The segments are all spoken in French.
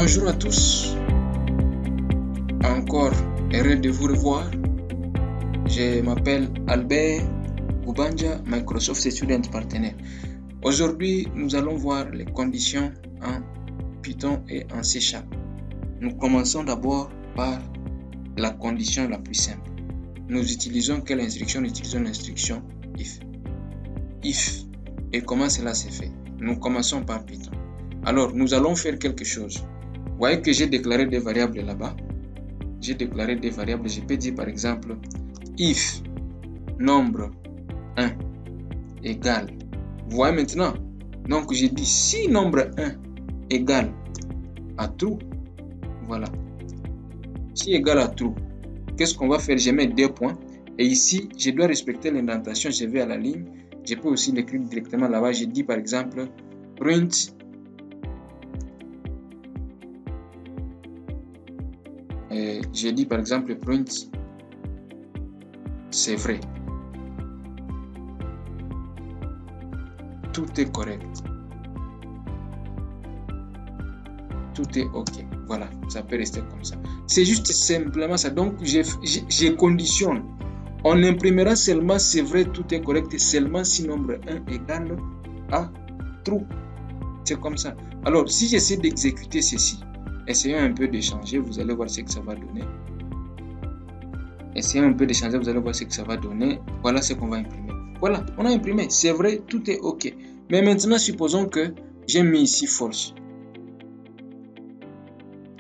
Bonjour à tous, encore heureux de vous revoir. Je m'appelle Albert Goubanja, Microsoft Student Partenaire. Aujourd'hui, nous allons voir les conditions en Python et en C#. Nous commençons d'abord par la condition la plus simple. Nous utilisons quelle instruction? Nous utilisons l'instruction if. If. Et comment cela se fait? Nous commençons par Python. Alors, nous allons faire quelque chose. Vous voyez que j'ai déclaré des variables là-bas. J'ai déclaré des variables. Je peux dire par exemple if nombre 1 égale. Vous voyez maintenant? Donc, j'ai dit si nombre 1 égale à true. Voilà. Si égale à true, qu'est-ce qu'on va faire? Je mets 2 points. Et ici, je dois respecter l'indentation. Je vais à la ligne. Je peux aussi l'écrire directement là-bas. Je dis par exemple print je dis par exemple print c'est vrai. Tout est correct. Tout est ok. Voilà, ça peut rester comme ça. C'est juste simplement ça. Donc, je conditionne. On imprimera seulement c'est vrai, tout est correct, seulement si nombre 1 égale à true. C'est comme ça. Alors, si j'essaie d'exécuter ceci, essayons un peu de changer, vous allez voir ce que ça va donner. Essayons un peu de changer, vous allez voir ce que ça va donner. Voilà ce qu'on va imprimer. Voilà, on a imprimé. C'est vrai, tout est ok. Mais maintenant, supposons que j'ai mis ici false.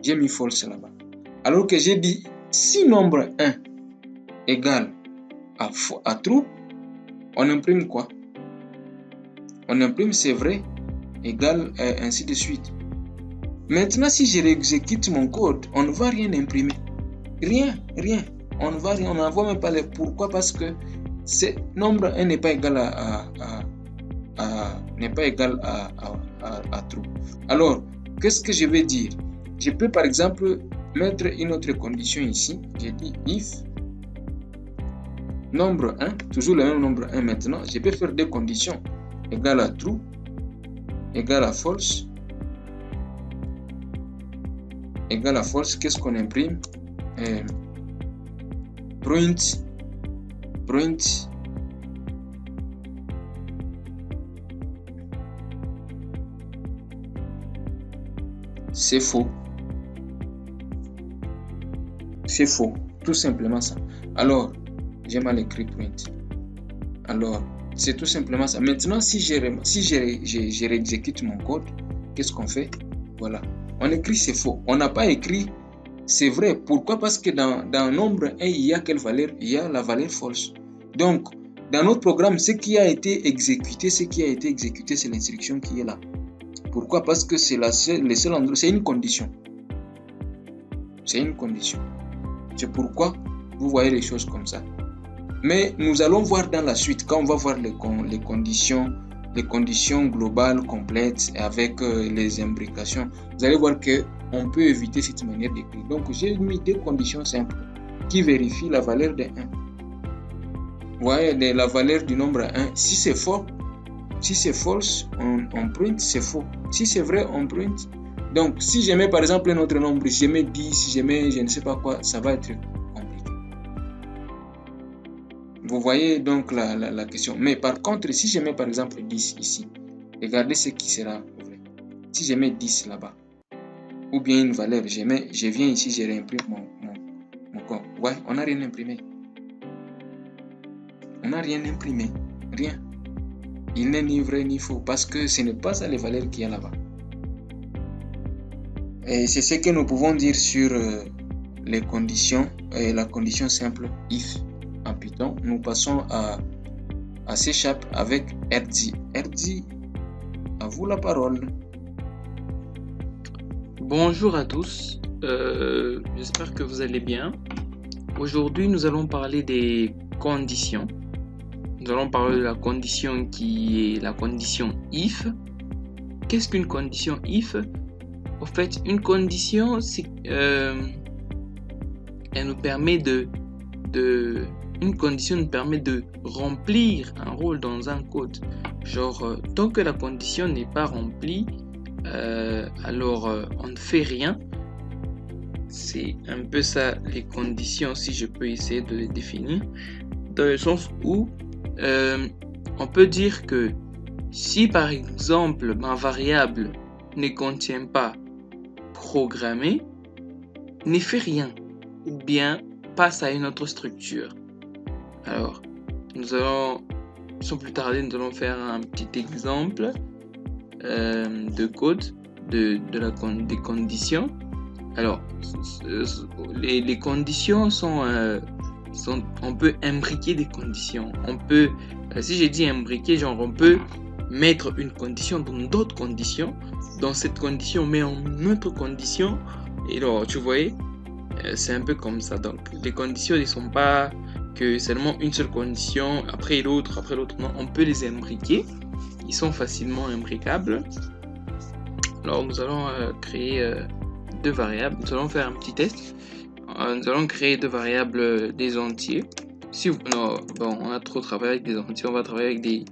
J'ai mis false là-bas. Alors que j'ai dit si nombre 1 égale à true, on imprime quoi? On imprime c'est vrai égale ainsi de suite. Maintenant, si je réexécute mon code, on ne va rien imprimer. Rien. On ne va rien, on n'en voit même pas les. Pourquoi? Parce que nombre 1 n'est pas égal à true. Alors, qu'est-ce que je vais dire? Je peux par exemple mettre une autre condition ici. J'ai dit if nombre 1, toujours le même nombre 1 maintenant, je peux faire deux conditions égale à true, égale à false. Égale à false, qu'est-ce qu'on imprime? Print c'est faux. C'est faux, tout simplement ça. Alors, j'ai mal écrit print. Alors, c'est tout simplement ça. Maintenant, si je réexécute mon code, qu'est-ce qu'on fait? Voilà. On écrit c'est faux. On n'a pas écrit c'est vrai. Pourquoi? Parce que dans nombre 1, il y a quelle valeur? Il y a la valeur false. Donc, dans notre programme, ce qui a été exécuté, c'est l'instruction qui est là. Pourquoi? Parce que c'est le seul endroit, c'est une condition. C'est une condition. C'est pourquoi vous voyez les choses comme ça. Mais nous allons voir dans la suite, quand on va voir les conditions globales, complètes, avec les imbrications, vous allez voir qu'on peut éviter cette manière d'écrire. Donc, j'ai mis deux conditions simples qui vérifient la valeur de 1. Vous voyez, la valeur du nombre 1, si c'est faux, si c'est false, on print, c'est faux. Si c'est vrai, on print. Donc, si je mets par exemple un autre nombre, si je mets 10, si je mets je ne sais pas quoi, ça va être compliqué. Vous voyez donc la question. Mais par contre, si je mets par exemple 10 ici, regardez ce qui sera vrai. Si je mets 10 là-bas, ou bien une valeur, je viens ici, je réimprime mon code. Ouais, on n'a rien imprimé. On n'a rien imprimé. Rien. Il n'est ni vrai ni faux parce que ce n'est pas ça les valeurs qu'il y a là-bas. Et c'est ce que nous pouvons dire sur les conditions et la condition simple if en Python. Nous passons à C# avec RD. RD, à vous la parole. Bonjour à tous, j'espère que vous allez bien. Aujourd'hui, nous allons parler des conditions. Nous allons parler de la condition qui est la condition if. Qu'est-ce qu'une condition if? En fait, une condition, elle nous permet une condition nous permet de remplir un rôle dans un code. Genre, tant que la condition n'est pas remplie, on ne fait rien. C'est un peu ça les conditions, si je peux essayer de les définir, dans le sens où on peut dire que si par exemple ma variable ne contient pas programmé, ne fait rien ou bien passe à une autre structure. Alors, sans plus tarder, nous allons faire un petit exemple de code des conditions. Alors, les conditions sont, on peut imbriquer des conditions. On peut, si j'ai dit imbriquer, genre on peut mettre une condition dans d'autres conditions. Dans cette condition, on met une autre condition. Et alors, tu vois, c'est un peu comme ça. Donc, les conditions ne sont pas que seulement une seule condition, après l'autre. Non, on peut les imbriquer. Ils sont facilement imbriquables. Alors, nous allons créer deux variables. Nous allons faire un petit test. Nous allons créer deux variables des entiers. Si on a trop travaillé avec des entiers, on va travailler avec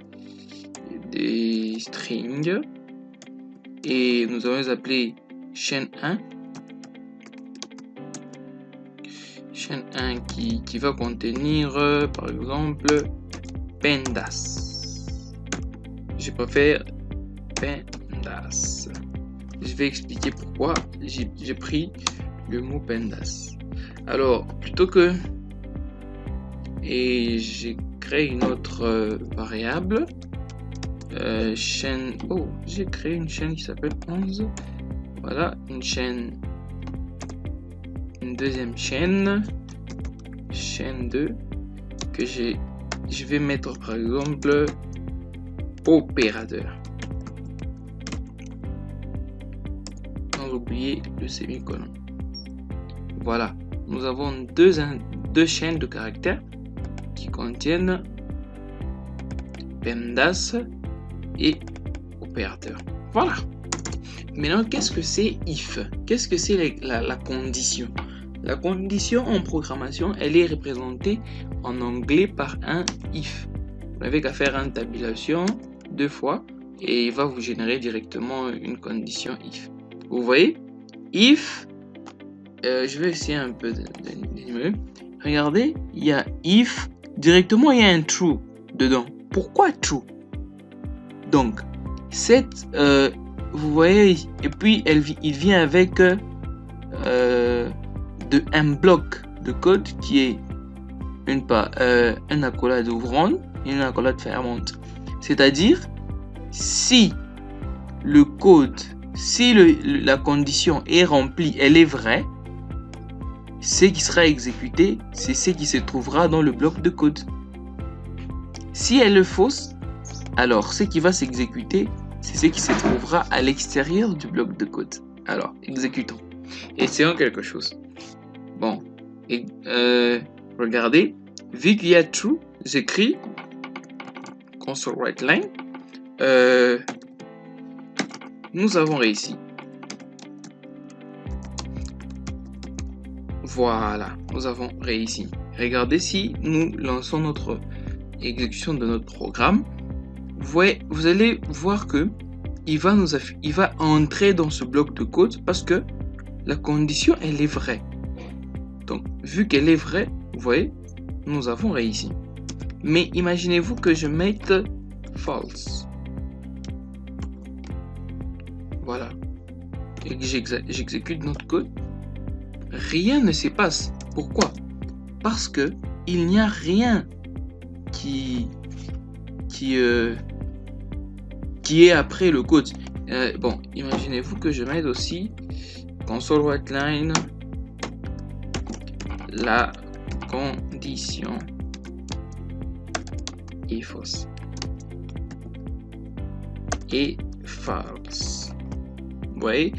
des strings. Et nous allons les appeler chaîne 1. Chaîne 1 qui va contenir, par exemple, pandas. Je préfère pandas. Je vais expliquer pourquoi j'ai pris le mot pandas. Alors, plutôt que... Et j'ai créé une autre variable. Chaîne... Oh, j'ai créé une chaîne qui s'appelle 11. Voilà, une chaîne... Une deuxième chaîne. Chaîne 2. Que je vais mettre par exemple... opérateur. Sans oublier le semi-colon. Voilà. Nous avons deux chaînes de caractères qui contiennent pandas et opérateur. Voilà. Maintenant, qu'est-ce que c'est if? Qu'est-ce que c'est la condition? La condition en programmation, elle est représentée en anglais par un if. Vous n'avez qu'à faire une tabulation 2 fois et il va vous générer directement une condition if. Vous voyez? If, je vais essayer un peu d'énumérer. Regardez, il y a if, directement il y a un true dedans. Pourquoi true? Donc, vous voyez, et puis il vient avec un bloc de code qui est une accolade ouvrante et une accolade fermante. C'est-à-dire, si le code, si la condition est remplie, elle est vraie, ce qui sera exécuté, c'est ce qui se trouvera dans le bloc de code. Si elle est fausse, alors ce qui va s'exécuter, c'est ce qui se trouvera à l'extérieur du bloc de code. Alors, exécutons. Essayons quelque chose. Bon, regardez, vu qu'il y a true, j'écris console write line. Nous avons réussi. Voilà, nous avons réussi. Regardez, si nous lançons notre exécution de notre programme, vous allez voir que il va entrer dans ce bloc de code parce que la condition, elle est vraie. Donc, vu qu'elle est vraie, vous voyez, nous avons réussi. Mais imaginez-vous que je mette false. Voilà. Et que j'exécute notre code. Rien ne se passe. Pourquoi? Parce que il n'y a rien qui est après le code. Bon, imaginez-vous que je mette aussi console write line, la condition est fausse et false. Vous voyez,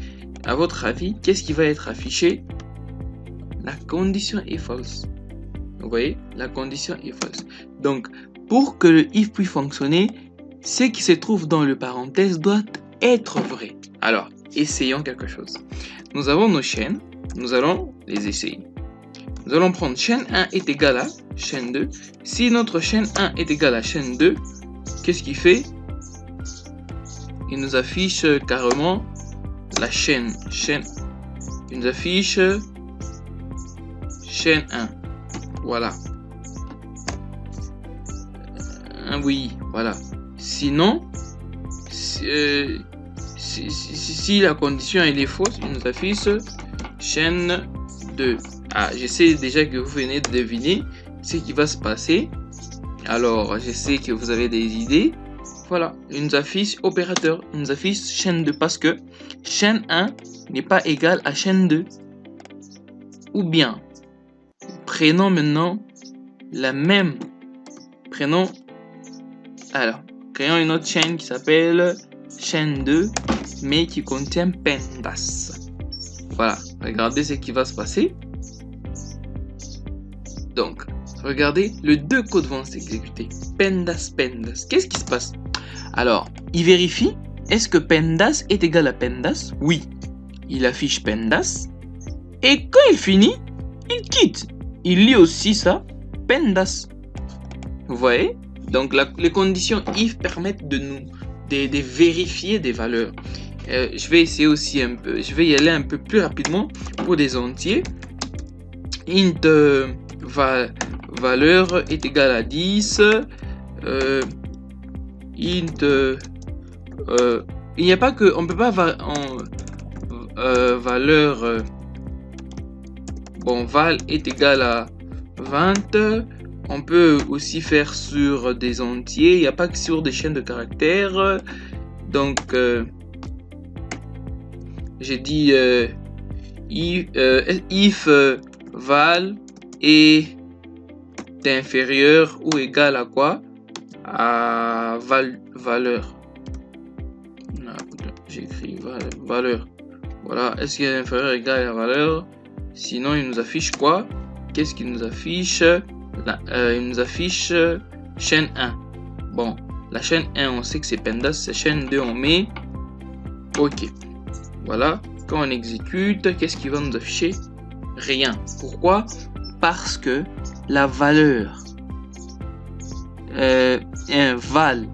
à votre avis, qu'est-ce qui va être affiché? La condition est false. Vous voyez, la condition est false. Donc, pour que le if puisse fonctionner, ce qui se trouve dans le parenthèse doit être vrai. Alors, essayons quelque chose. Nous avons nos chaînes, nous allons les essayer. Nous allons prendre chaîne 1 est égal à chaîne 2. Si notre chaîne 1 est égal à chaîne 2, qu'est-ce qu'il fait? Il nous affiche carrément la chaîne, il nous affiche chaîne 1. Voilà. Oui, voilà. Sinon, si la condition elle est fausse, il nous affiche chaîne 2. Ah, je sais déjà que vous venez de deviner ce qui va se passer. Alors, je sais que vous avez des idées. Voilà, il nous affiche opérateur, il nous affiche chaîne 2 parce que chaîne 1 n'est pas égal à chaîne 2. Ou bien, prenons maintenant la même. Alors, créons une autre chaîne qui s'appelle chaîne 2, mais qui contient PEMDAS. Voilà, regardez ce qui va se passer. Donc, regardez, les deux codes vont s'exécuter. PEMDAS. Qu'est-ce qui se passe? Alors, il vérifie, est-ce que PEMDAS est égal à PEMDAS? Oui, il affiche PEMDAS. Et quand il finit, il quitte. Il lit aussi ça, PEMDAS. Vous voyez? Donc, les conditions if permettent de vérifier des valeurs. Je vais essayer aussi un peu, je vais y aller un peu plus rapidement pour des entiers. Int valeur est égal à 10. Int il n'y a pas que, on peut pas valeur bon, val est égal à 20. On peut aussi faire sur des entiers, il n'y a pas que sur des chaînes de caractères. Donc j'ai dit if val est inférieur ou égal à quoi? À valeur. J'ai écrit valeur. Voilà, est-ce qu'il est inférieur ou égal à la valeur? Sinon, il nous affiche quoi? Qu'est-ce qu'il nous affiche? Il nous affiche chaîne 1. Bon, la chaîne 1, on sait que c'est PEMDAS. C'est chaîne 2, on met OK. Voilà, quand on exécute, qu'est-ce qu'il va nous afficher? Rien. Pourquoi? Parce que la valeur val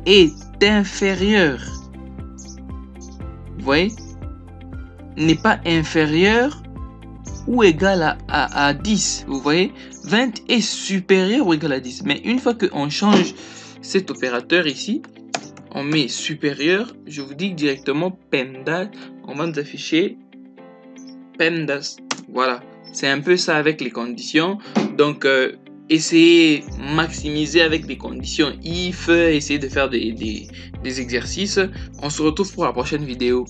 est inférieure. Vous voyez? N'est pas inférieur ou égal à 10. Vous voyez, 20 est supérieur ou égal à 10. Mais une fois qu'on change cet opérateur ici, on met supérieur, je vous dis directement PEMDAS, on va nous afficher PEMDAS. Voilà, c'est un peu ça avec les conditions. Donc, essayez maximiser avec des conditions if, essayez de faire des exercices. On se retrouve pour la prochaine vidéo.